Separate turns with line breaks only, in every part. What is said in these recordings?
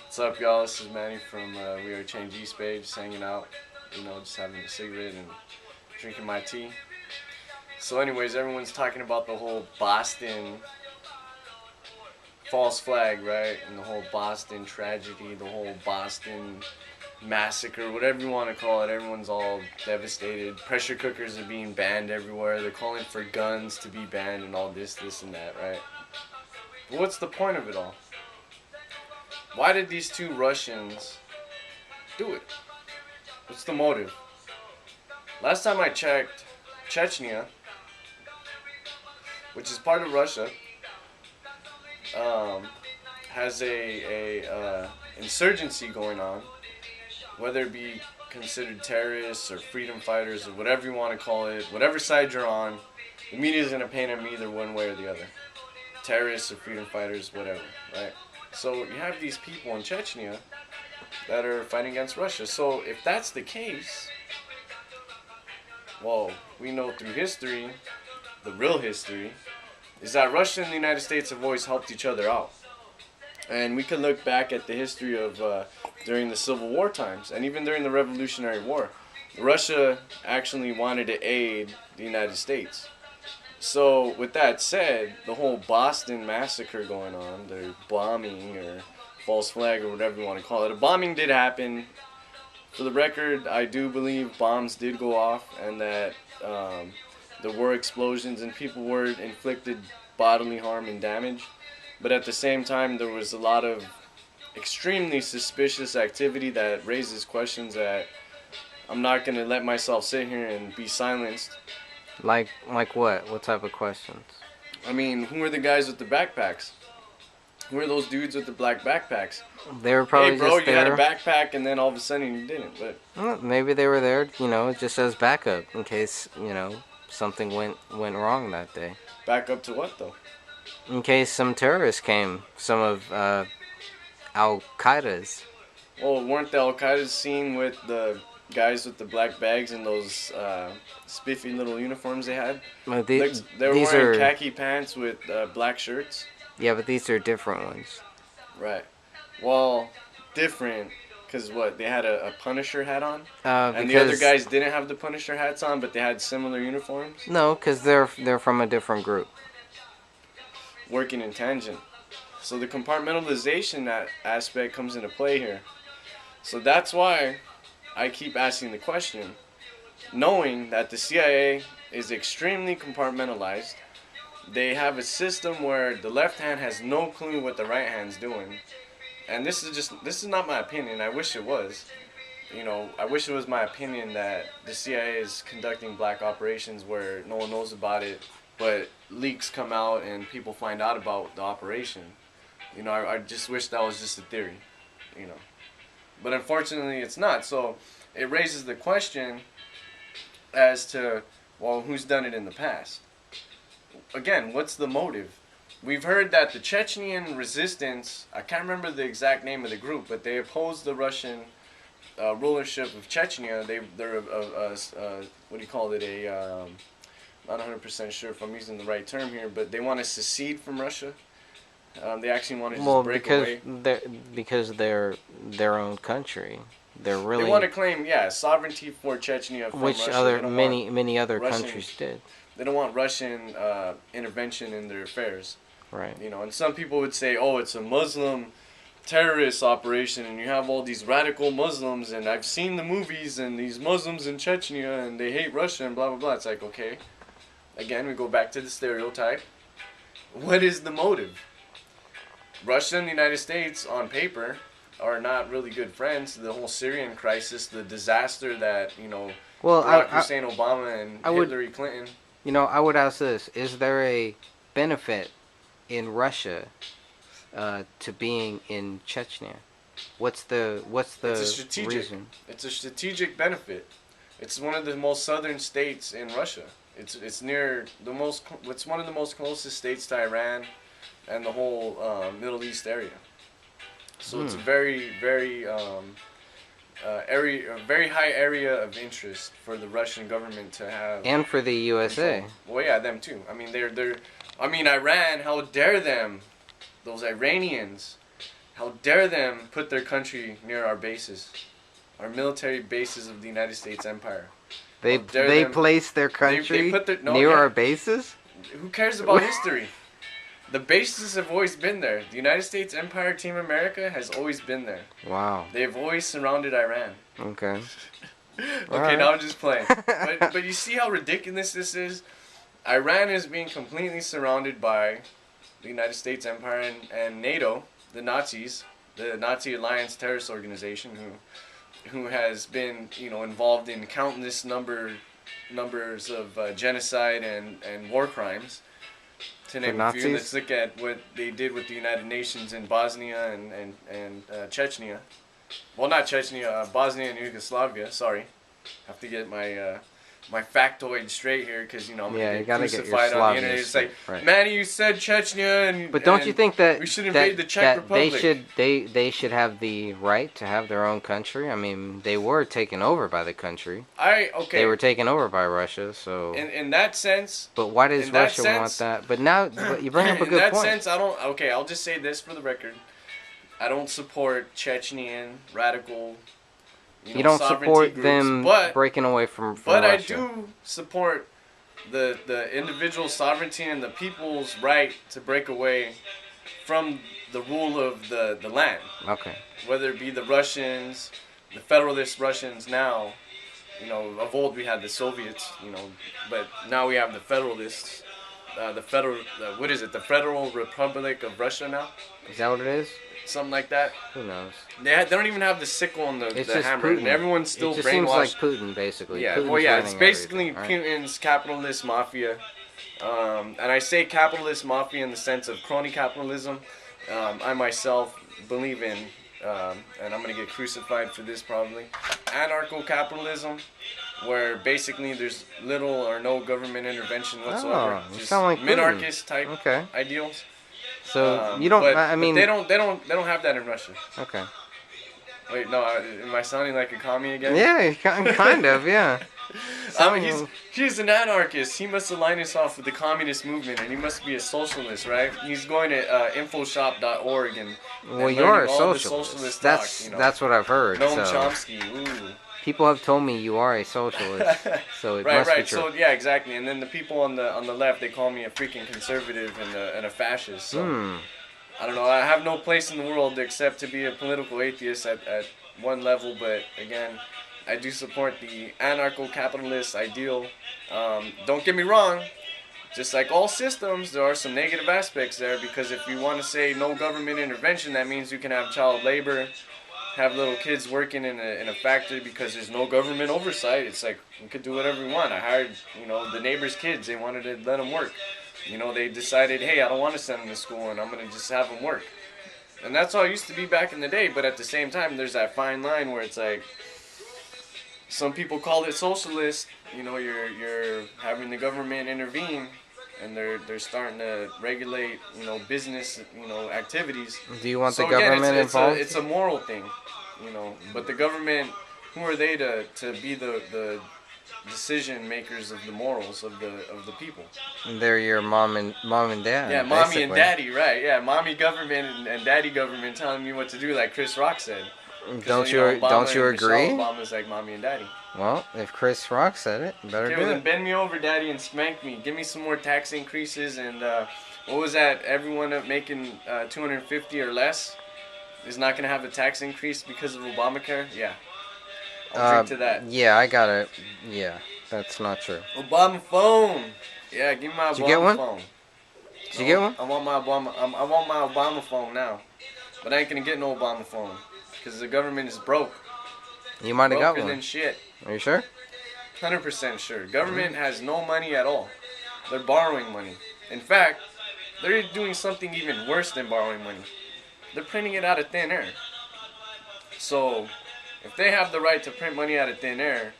What's up, y'all? This is Manny from We Are Change East page, just hanging out, just having a cigarette and drinking my tea. So, anyways, everyone's talking about the whole Boston false flag, right? And the whole Boston tragedy, the whole Boston massacre, whatever you want to call it. Everyone's all devastated. Pressure cookers are being banned everywhere. They're calling for guns to be banned and all this, and that, right? But what's the point of it all? Why did these two Russians do it? What's the motive? Last time I checked, Chechnya, which is part of Russia, has a insurgency going on, whether it be considered terrorists or freedom fighters or whatever you want to call it, whatever side you're on, the media is going to paint them either one way or the other. Terrorists or freedom fighters, whatever, right? So you have these people in Chechnya that are fighting against Russia. So if that's the case, well, we know through history, the real history, is that Russia and the United States have always helped each other out. And we can look back at the history of during the Civil War times and even during the Revolutionary War. Russia actually wanted to aid the United States. So, with that said, the whole Boston massacre going on, the bombing or false flag or whatever you want to call it, a bombing did happen. For the record, I do believe bombs did go off and that there were explosions and people were inflicted bodily harm and damage. But at the same time, there was a lot of extremely suspicious activity that raises questions that I'm not going to let myself sit here and be silenced.
Like what? What type of questions?
I mean, who are the guys with the backpacks? Who are those dudes with the black backpacks?
They were probably
hey, bro,
just
you
there.
had a backpack and then all of a sudden you didn't. But
Well, maybe they were there, just as backup in case, something went wrong that day.
back up to what, though?
In case some terrorists came, some of Al Qaeda's.
Well, weren't the Al Qaeda seen with the guys with the black bags and those spiffy little uniforms they had?
Well,
They were
these
wearing
are
khaki pants with black shirts.
Yeah, but these are different ones.
Right. Well, different, because what, they had a Punisher hat on? And the other guys didn't have the Punisher hats on, but they had similar uniforms?
No, because they're from a different group.
Working in tangent. So the compartmentalization aspect comes into play here. So that's why I keep asking the question, knowing that the CIA is extremely compartmentalized. They have a system where the left hand has no clue what the right hand's doing. And this is not my opinion. I wish it was. I wish it was my opinion that the CIA is conducting black operations where no one knows about it, but leaks come out and people find out about the operation. I just wish that was just a theory, But unfortunately, it's not. So it raises the question as to, well, who's done it in the past? Again, what's the motive? We've heard that the Chechnyan resistance, I can't remember the exact name of the group, but they opposed the Russian rulership of Chechnya. They're what do you call it? Not 100% sure if I'm using the right term here, but they want to secede from Russia. They actually want to just break away.
Because they're their own country. They're really.
They want to claim, sovereignty for Chechnya from
which
Russia.
many other
Russian,
countries did.
They don't want Russian intervention in their affairs.
Right.
And some people would say, oh, it's a Muslim terrorist operation, and you have all these radical Muslims, and I've seen the movies, and these Muslims in Chechnya, and they hate Russia, and blah, blah, blah. It's like, okay. Again, we go back to the stereotype. What is the motive? Russia and the United States, on paper, are not really good friends. The whole Syrian crisis, the disaster that, Barack Hussein Obama and Hillary Clinton.
I would ask this. Is there a benefit in Russia to being in Chechnya? What's the reason?
It's a strategic benefit. It's one of the most southern states in Russia. It's near the most. It's one of the most closest states to Iran and the whole Middle East area. So it's a very, very area, a very high area of interest for the Russian government to have.
And for the USA.
Control. Well, yeah, them too. I mean, I mean, Iran. How dare them? Those Iranians. How dare them put their country near our bases, our military bases of the United States Empire.
They place their country near our bases?
Who cares about history? The bases have always been there. The United States Empire, Team America, has always been there.
Wow.
They've always surrounded Iran.
Okay.
Okay, now I'm just playing. But you see how ridiculous this is? Iran is being completely surrounded by the United States Empire and NATO, the Nazis, the Nazi Alliance terrorist organization, who has been, involved in countless numbers of genocide and war crimes. To name a few. Let's look at what they did with the United Nations in Bosnia and Chechnya. Well, not Chechnya, Bosnia and Yugoslavia. Sorry, have to get my factoid straight here, because I'm gonna get crucified on the internet. It's like, right. Manny, you said Chechnya,
but don't you think that
we should invade the Czech Republic?
They should have the right to have their own country? I mean, they were taken over by the country. They were taken over by Russia, so.
In that sense.
But why does Russia want that? But now you bring up a good point.
In that sense, I don't. Okay, I'll just say this for the record. I don't support Chechnyan radical.
You don't support them breaking away from
But
Russia.
I do support the individual sovereignty and the people's right to break away from the rule of the land.
Okay.
Whether it be the Russians, the federalist Russians now, of old we had the Soviets, but now we have the federalists. What is it? The Federal Republic of Russia now?
Is that what it is?
Something like that.
Who knows?
They don't even have the sickle and the hammer.
Putin.
And everyone's still brainwashed.
It just seems like Putin, basically.
Yeah,
Putin's
it's basically
right?
Putin's capitalist mafia. And I say capitalist mafia in the sense of crony capitalism. I myself believe in, and I'm going to get crucified for this probably, anarcho-capitalism, where basically there's little or no government intervention whatsoever.
Oh,
just
like
minarchist type ideals.
So you don't. I mean,
they don't have that in Russia.
Okay.
Wait, no. Am I sounding like a commie again?
Yeah, kind of. Yeah.
He's an anarchist. He must align himself with the communist movement, and he must be a socialist, right? He's going to infoshop.org and
well, you're a
socialist.
That's what I've heard.
Noam Chomsky. Ooh.
People have told me you are a socialist, so it must be true.
So yeah, exactly. And then the people on the left, they call me a freaking conservative and a fascist. So I don't know. I have no place in the world except to be a political atheist at one level. But again, I do support the anarcho-capitalist ideal. Don't get me wrong. Just like all systems, there are some negative aspects there, because if you want to say no government intervention, that means you can have child labor. Have little kids working in a factory because there's no government oversight. It's like, we could do whatever we want. I hired, the neighbor's kids. They wanted to let them work. They decided, hey, I don't want to send them to school, and I'm going to just have them work. And that's how it used to be back in the day. But at the same time, there's that fine line where it's like, some people call it socialist. You're having the government intervene, and they're starting to regulate, business, activities.
Do you want the government involved?
It's a moral thing, But the government, who are they to be the decision makers of the morals of the people?
They're your mom and dad.
Yeah, mommy and daddy, right? Yeah, mommy government and daddy government telling me what to do, like Chris Rock said.
Don't you agree?
Obama's like mommy and daddy.
Well, if Chris Rock said it, better do it.
Then bend me over, daddy, and spank me. Give me some more tax increases. And what was that? Everyone making $250 or less is not going to have a tax increase because of Obamacare? Yeah. I'll drink to that.
Yeah, I got it. Yeah, that's not true.
Obama phone. Yeah, give me my Obama phone.
Did you get one?
I want my Obama phone now. But I ain't going to get no Obama phone because the government is broke.
You might have got one.
Broker than shit.
Are you sure?
100% sure. Government has no money at all. They're borrowing money. In fact, they're doing something even worse than borrowing money. They're printing it out of thin air. So, if they have the right to print money out of thin air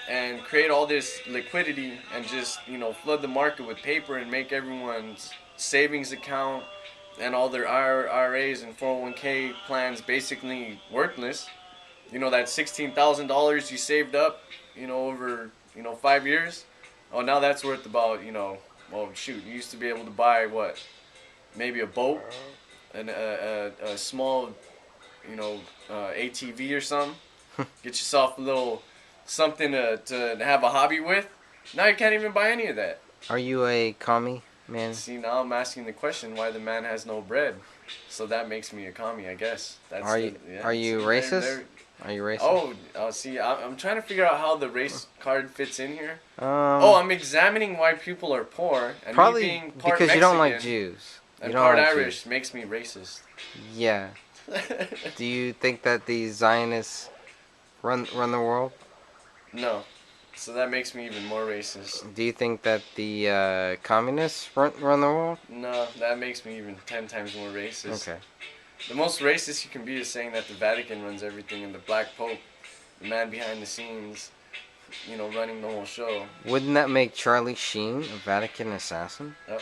and create all this liquidity and just, flood the market with paper and make everyone's savings account and all their IRAs and 401k plans basically worthless, You know, that $16,000 you saved up, you know, over, 5 years. Oh, now that's worth about, well, shoot, you used to be able to buy what, maybe a boat, and a small, ATV or something. Get yourself a little something to have a hobby with. Now you can't even buy any of that.
Are you a commie, man?
See, now I'm asking the question why the man has no bread. So that makes me a commie, I guess.
Are you racist? Are you racist?
See, I'm trying to figure out how the race card fits in here.
Um,
I'm examining why people are poor, and
probably
me being part
because
Mexican
you don't like Jews.
And part Irish makes me racist.
Yeah. Do you think that the Zionists run the world?
No. So that makes me even more racist.
Do you think that the communists run the world?
No, that makes me even 10 times more racist.
Okay.
The most racist you can be is saying that the Vatican runs everything and the Black Pope, the man behind the scenes, running the whole show.
Wouldn't that make Charlie Sheen a Vatican assassin?
Uh-oh.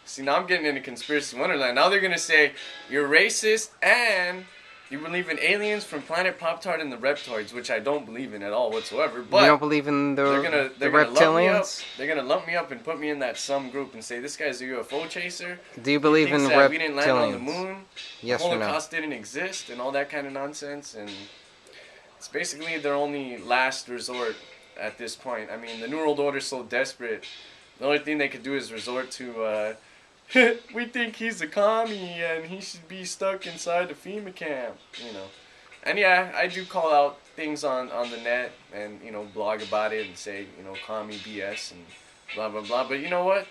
See, now I'm getting into conspiracy wonderland. Now they're going to say you're racist and you believe in aliens from Planet Pop-Tart and the Reptoids, which I don't believe in at all whatsoever. But
you don't believe in the reptilians?
They're going to lump me up and put me in that some group and say this guy's a UFO chaser.
Do you believe in reptilians?
We didn't land on the moon.
Yes
the
or no?
Holocaust didn't exist and all that kind of nonsense. And it's basically their only last resort at this point. I mean, the New World Order's so desperate. The only thing they could do is resort to... we think he's a commie and he should be stuck inside the FEMA camp, And yeah, I do call out things on the net and, blog about it and say, commie BS and blah, blah, blah. But you know what?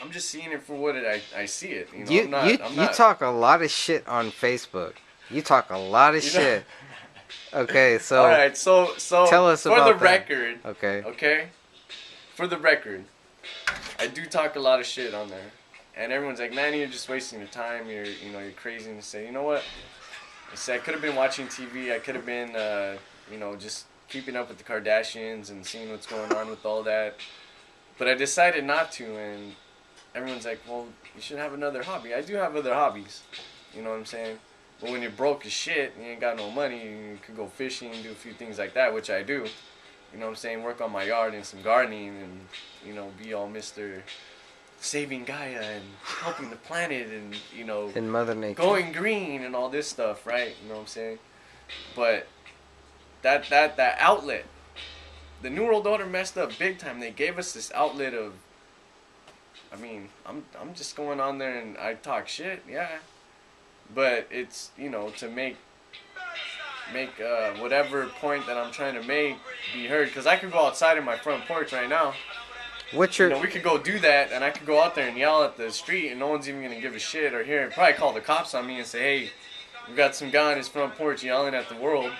I'm just seeing it for what I see it.
You talk a lot of shit on Facebook. You talk a lot of shit. Okay, so...
All right, so
tell us about
for the
that.
record.
Okay.
For the record, I do talk a lot of shit on there. And everyone's like, man, you're just wasting your time. You're crazy. And say, you know what? I said, I could have been watching TV. I could have been, just keeping up with the Kardashians and seeing what's going on with all that. But I decided not to. And everyone's like, well, you should have another hobby. I do have other hobbies. You know what I'm saying? But when you're broke as shit, you ain't got no money, you could go fishing and do a few things like that, which I do. You know what I'm saying? Work on my yard and some gardening and, be all Mr. saving Gaia and helping the planet and,
in Mother Nature,
going green and all this stuff, right? You know what I'm saying? But that outlet, the New World Order messed up big time. They gave us this outlet of, I'm just going on there and I talk shit, yeah. But it's, to make whatever point that I'm trying to make be heard. Because I could go outside in my front porch right now. We could go do that, and I could go out there and yell at the street, and no one's even going to give a shit or hear it. Probably call the cops on me and say, hey, we've got some guy on his front porch yelling at the world.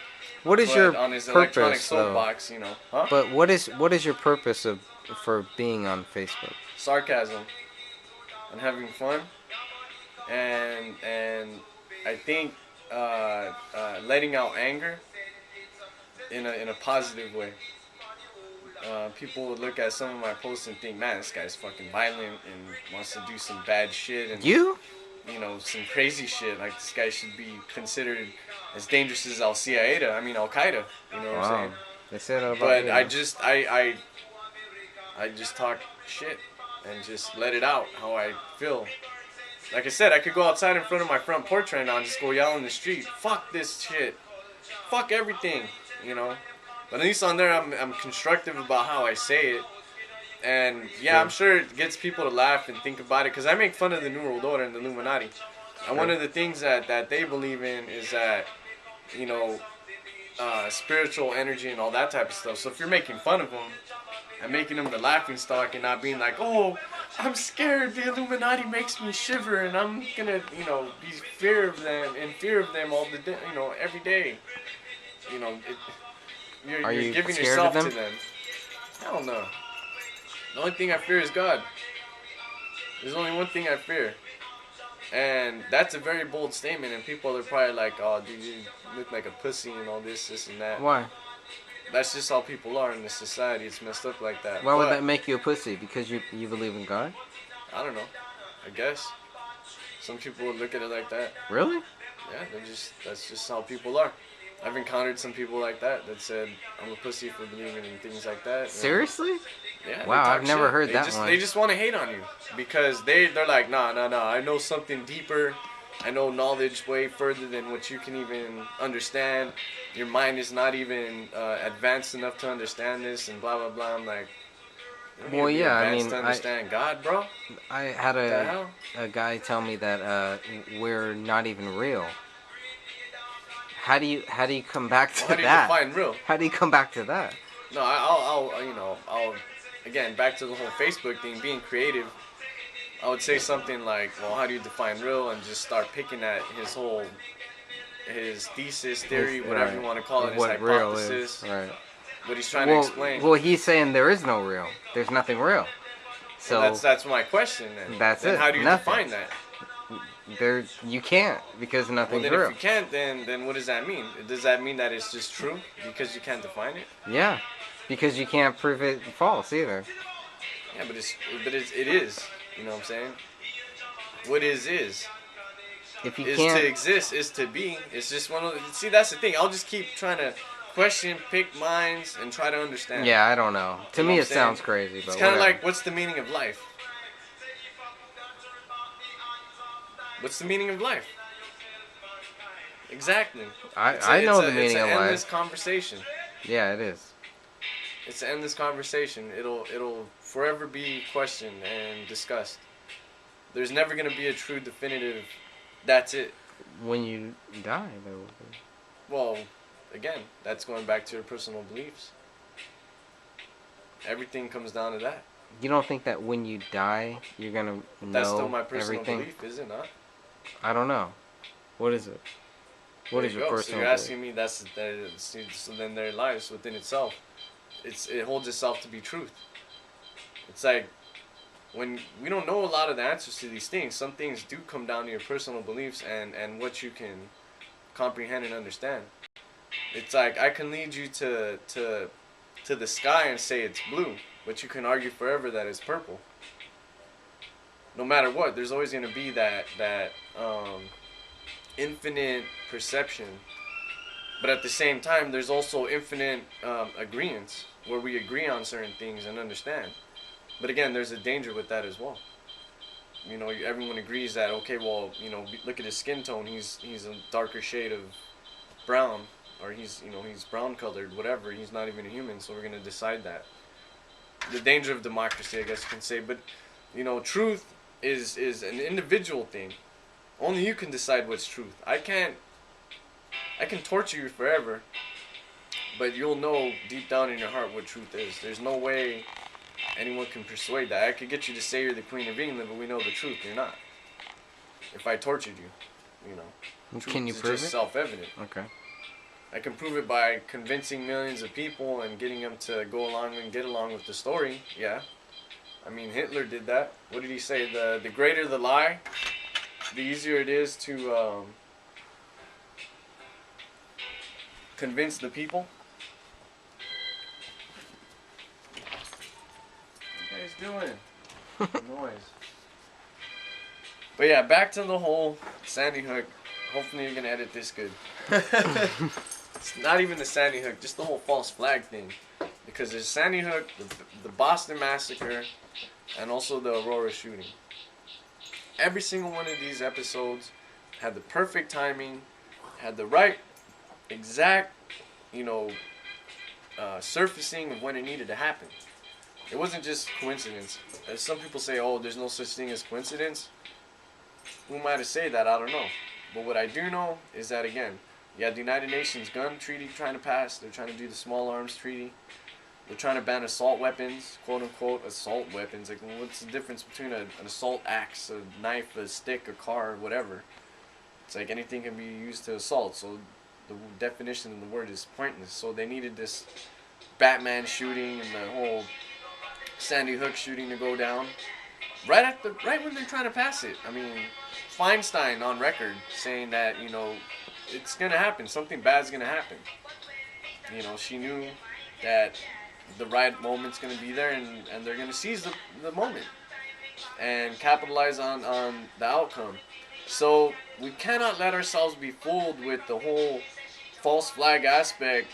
What is your
on his
purpose,
electronic soapbox, Huh?
But what is your purpose for being on Facebook?
Sarcasm. And having fun. And I think letting out anger in a positive way. People would look at some of my posts and think, man, this guy's fucking violent and wants to do some bad shit and some crazy shit. Like this guy should be considered as dangerous as Al Qaeda. You know what I'm saying?
They said about
but
you.
I just talk shit and just let it out how I feel. Like I said, I could go outside in front of my front porch right now and just go yell in the street, fuck this shit, fuck everything, But at least on there, I'm constructive about how I say it. And yeah, I'm sure it gets people to laugh and think about it. Because I make fun of the New World Order and the Illuminati. And one of the things that they believe in is that, spiritual energy and all that type of stuff. So if you're making fun of them and making them the laughing stock and not being like, oh, I'm scared, the Illuminati makes me shiver and I'm going to, be in fear of them all the day, every day.
Are you
giving
scared
yourself
of them?
to them. Hell no. The only thing I fear is God. There's only one thing I fear. And that's a very bold statement, and people are probably like, oh, dude, you look like a pussy and all this and that.
Why?
That's just how people are in this society. It's messed up like that.
Why would that make you a pussy? Because you believe in God?
I don't know. I guess. Some people would look at it like that.
Really?
Yeah, that's just how people are. I've encountered some people like that said I'm a pussy for believing in things like that.
Seriously?
Yeah.
Wow, I've never heard that one.
They just want to hate on you because they're like, nah. I know something deeper. I know knowledge way further than what you can even understand. Your mind is not even advanced enough to understand this, and blah blah blah. I'm like, you don't need to be advanced to understand God, bro.
I had a guy tell me that we're not even real. How do you come back to that?
How do you define real?
How do you come back to that?
No, I'll again back to the whole Facebook thing, being creative. I would say something like, well, how do you define real, and just start picking at his thesis, theory, whatever you want to call it, his hypothesis,
right?
What he's trying to explain.
Well, he's saying there is no real. There's nothing real. So
well, that's my question. Then.
That's
then
it.
How do you define that?
You can't, because nothing's
real.
Real.
If you can't, then what does that mean? Does that mean that it's just true because you can't define it?
Yeah, because you can't prove it false either.
Yeah, but it is. You know what I'm saying? What is?
If you
is
can't
to exist, is to be. It's just one of the, see. That's the thing. I'll just keep trying to question, pick minds, and try to understand.
Yeah, I don't know. To me, it sounds crazy, but
it's kind of like, what's the meaning of life? What's the meaning of life? Exactly.
I know the meaning of life. It's an
endless conversation.
Yeah, it is.
It's an endless conversation. It'll forever be questioned and discussed. There's never gonna be a true definitive. That's it.
When you die, though.
Well, again, that's going back to your personal beliefs. Everything comes down to that.
You don't think that when you die, you're gonna know everything?
That's still my personal belief, is it not?
I don't know. What is it? What is your personal belief?
So you're asking me so then their lives within itself. It holds itself to be truth. It's like when we don't know a lot of the answers to these things, some things do come down to your personal beliefs and what you can comprehend and understand. It's like I can lead you to the sky and say it's blue, but you can argue forever that it's purple. No matter what, there's always going to be that infinite perception. But at the same time, there's also infinite agreements where we agree on certain things and understand. But again, there's a danger with that as well. You know, everyone agrees that, okay, well, you know, look at his skin tone. He's a darker shade of brown, or he's brown colored, whatever. He's not even a human, so we're going to decide that. The danger of democracy, I guess you can say. But, you know, truth is an individual thing. Only you can decide what's truth. I can torture you forever, but you'll know deep down in your heart what truth is. There's no way anyone can persuade that. I could get you to say you're the Queen of England, but we know the truth. You're not. If I tortured you, you know.
Can you prove it?
It's just self-evident.
Okay.
I can prove it by convincing millions of people and getting them to go along and get along with the story. Yeah. I mean, Hitler did that. What did he say? The greater the lie, the easier it is to convince the people. What are you guys doing? Noise. But yeah, back to the whole Sandy Hook. Hopefully you're gonna edit this good. It's not even the Sandy Hook, just the whole false flag thing. Because there's Sandy Hook, the Boston Massacre, and also the Aurora shooting. Every single one of these episodes had the perfect timing, had the right, exact, surfacing of when it needed to happen. It wasn't just coincidence. As some people say, oh, there's no such thing as coincidence. Who am I to say that? I don't know. But what I do know is that, again, you had the United Nations gun treaty trying to pass. They're trying to do the small arms treaty. They're trying to ban assault weapons, quote unquote assault weapons. Like, what's the difference between an assault axe, a knife, a stick, a car, whatever? It's like anything can be used to assault. So the definition of the word is pointless. So they needed this Batman shooting and the whole Sandy Hook shooting to go down right when they're trying to pass it. I mean, Feinstein on record saying that it's gonna happen. Something bad's gonna happen. She knew that the right moment's going to be there, and they're going to seize the moment and capitalize on the outcome. So we cannot let ourselves be fooled with the whole false flag aspect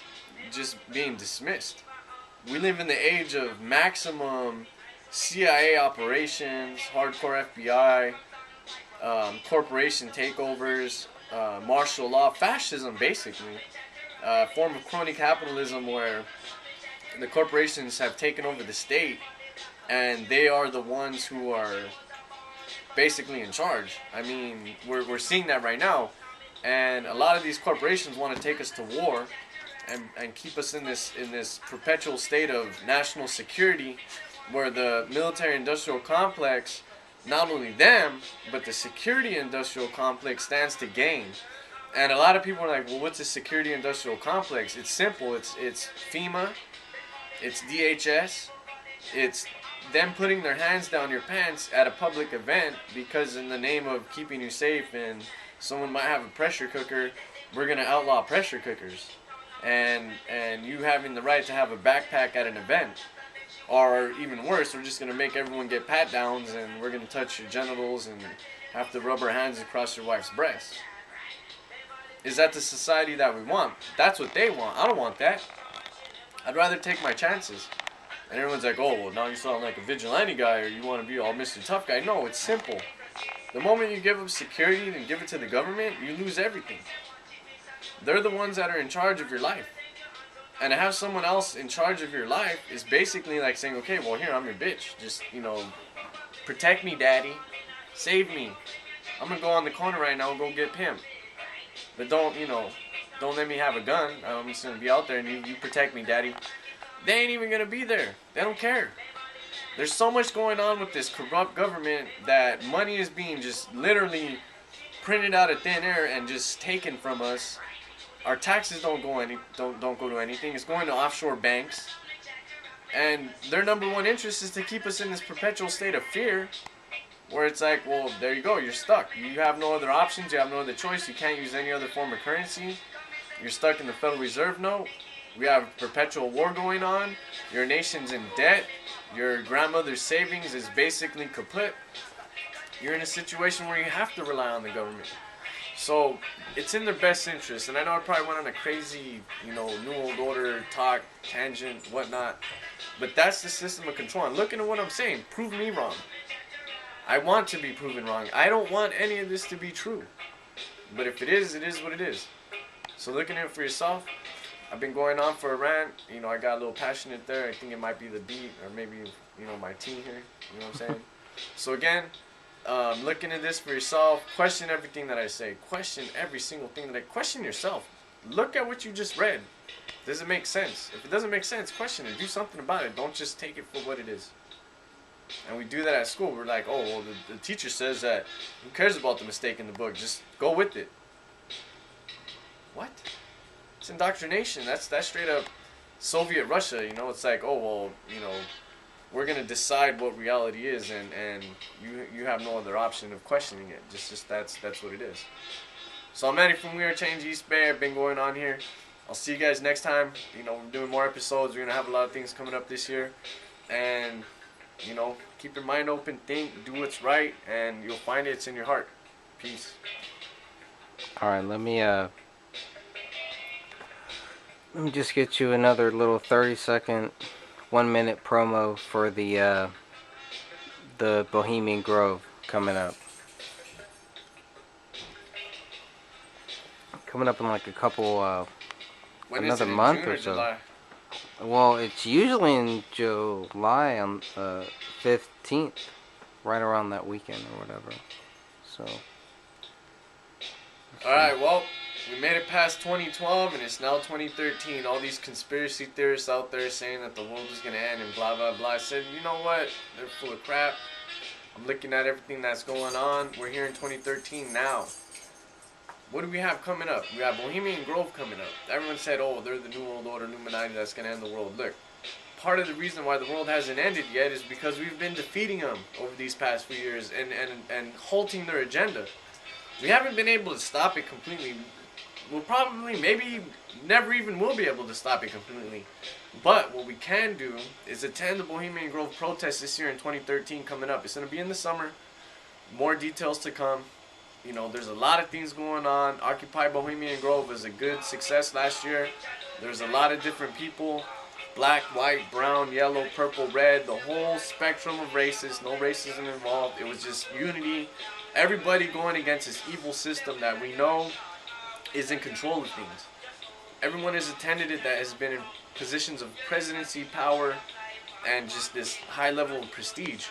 just being dismissed. We live in the age of maximum CIA operations, hardcore FBI, corporation takeovers, martial law, fascism, basically. Form of crony capitalism where the corporations have taken over the state and they are the ones who are basically in charge. I mean, we're seeing that right now. And a lot of these corporations want to take us to war and keep us in this perpetual state of national security where the military-industrial complex, not only them, but the security-industrial complex stands to gain. And a lot of people are like, well, what's a security-industrial complex? It's simple. It's FEMA. It's DHS. It's them putting their hands down your pants at a public event because in the name of keeping you safe and someone might have a pressure cooker, we're going to outlaw pressure cookers. And you having the right to have a backpack at an event. Or even worse, we're just going to make everyone get pat downs and we're going to touch your genitals and have to rub our hands across your wife's breast. Is that the society that we want? That's what they want. I don't want that. I'd rather take my chances. And everyone's like, oh, well, now you sound like a vigilante guy or you want to be all Mr. Tough Guy. No, it's simple. The moment you give up security and give it to the government, you lose everything. They're the ones that are in charge of your life. And to have someone else in charge of your life is basically like saying, okay, well, here, I'm your bitch. Just, protect me, daddy. Save me. I'm going to go on the corner right now and go get pimped. But don't let me have a gun. I'm just going to be out there and you protect me, daddy. They ain't even going to be there. They don't care. There's so much going on with this corrupt government that money is being just literally printed out of thin air and just taken from us. Our taxes don't go to anything. It's going to offshore banks. And their number one interest is to keep us in this perpetual state of fear where it's like, well, there you go. You're stuck. You have no other options. You have no other choice. You can't use any other form of currency. You're stuck in the Federal Reserve note. We have perpetual war going on. Your nation's in debt. Your grandmother's savings is basically kaput. You're in a situation where you have to rely on the government. So it's in their best interest. And I know I probably went on a crazy, New World Order talk, tangent, whatnot. But that's the system of control. And looking at what I'm saying, prove me wrong. I want to be proven wrong. I don't want any of this to be true. But if it is what it is. So looking at it for yourself. I've been going on for a rant. I got a little passionate there. I think it might be the beat or maybe, my tea here. You know what I'm saying? So again, looking at this for yourself. Question everything that I say. Question every single thing that I... Question yourself. Look at what you just read. Does it make sense? If it doesn't make sense, question it. Do something about it. Don't just take it for what it is. And we do that at school. We're like, oh, well, the teacher says that. Who cares about the mistake in the book? Just go with it. What? It's indoctrination. That's straight up Soviet Russia. It's like, oh, well, we're going to decide what reality is, and you have no other option of questioning it. Just that's what it is. So I'm Manny from We Are Change East Bay. I've been going on here. I'll see you guys next time. We're doing more episodes. We're going to have a lot of things coming up this year. And, keep your mind open, think, do what's right, and you'll find it's in your heart. Peace.
All right, let me just get you another little 30-second, 1-minute promo for the Bohemian Grove coming up. Coming up in like a couple, another month or so. July? Well, it's usually in July on the 15th, right around that weekend or whatever. So.
All right, well. We made it past 2012 and it's now 2013. All these conspiracy theorists out there saying that the world is going to end and blah, blah, blah. I said, you know what? They're full of crap. I'm looking at everything that's going on. We're here in 2013 now. What do we have coming up? We have Bohemian Grove coming up. Everyone said, oh, they're the New World Order, Illuminati that's going to end the world. Look, part of the reason why the world hasn't ended yet is because we've been defeating them over these past few years and halting their agenda. We haven't been able to stop it completely. We'll probably, maybe, never even will be able to stop it completely. But what we can do is attend the Bohemian Grove protest this year in 2013 coming up. It's going to be in the summer. More details to come. You know, there's a lot of things going on. Occupy Bohemian Grove was a good success last year. There's a lot of different people. Black, white, brown, yellow, purple, red. The whole spectrum of races. No racism involved. It was just unity. Everybody going against this evil system that we know is in control of things. Everyone has attended it that has been in positions of presidency, power, and just this high level of prestige.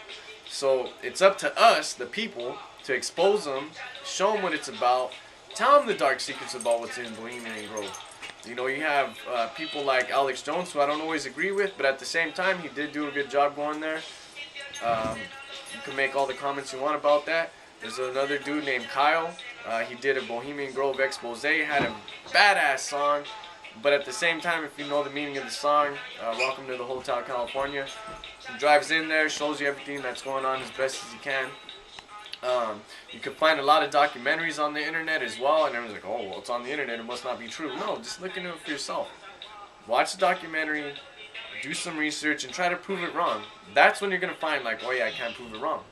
So it's up to us, the people, to expose them, show them what it's about, tell them the dark secrets about what's in Bohemian Grove. You know, you have people like Alex Jones, who I don't always agree with, but at the same time, he did do a good job going there. You can make all the comments you want about that. There's another dude named Kyle. He did a Bohemian Grove expose. He had a badass song, but at the same time, if you know the meaning of the song, Welcome to the Hotel California. He drives in there, shows you everything that's going on as best as he can. You can find a lot of documentaries on the internet as well, and everyone's like, oh, well, it's on the internet, it must not be true. No, just look into it for yourself. Watch the documentary, do some research, and try to prove it wrong. That's when you're going to find, like, oh yeah, I can't prove it wrong.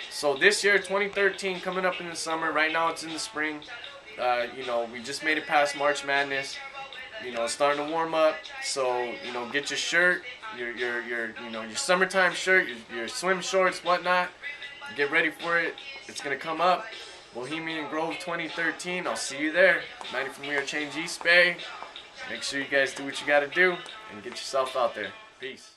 So this year, 2013, coming up in the summer, right now it's in the spring. You know, we just made it past March Madness. You know, it's starting to warm up, so, you know, get your shirt, your summertime shirt, your swim shorts, whatnot. Get ready for it. It's going to come up. Bohemian Grove 2013. I'll see you there. Manny from We Are Change East Bay. Make sure you guys do what you got to do and get yourself out there. Peace.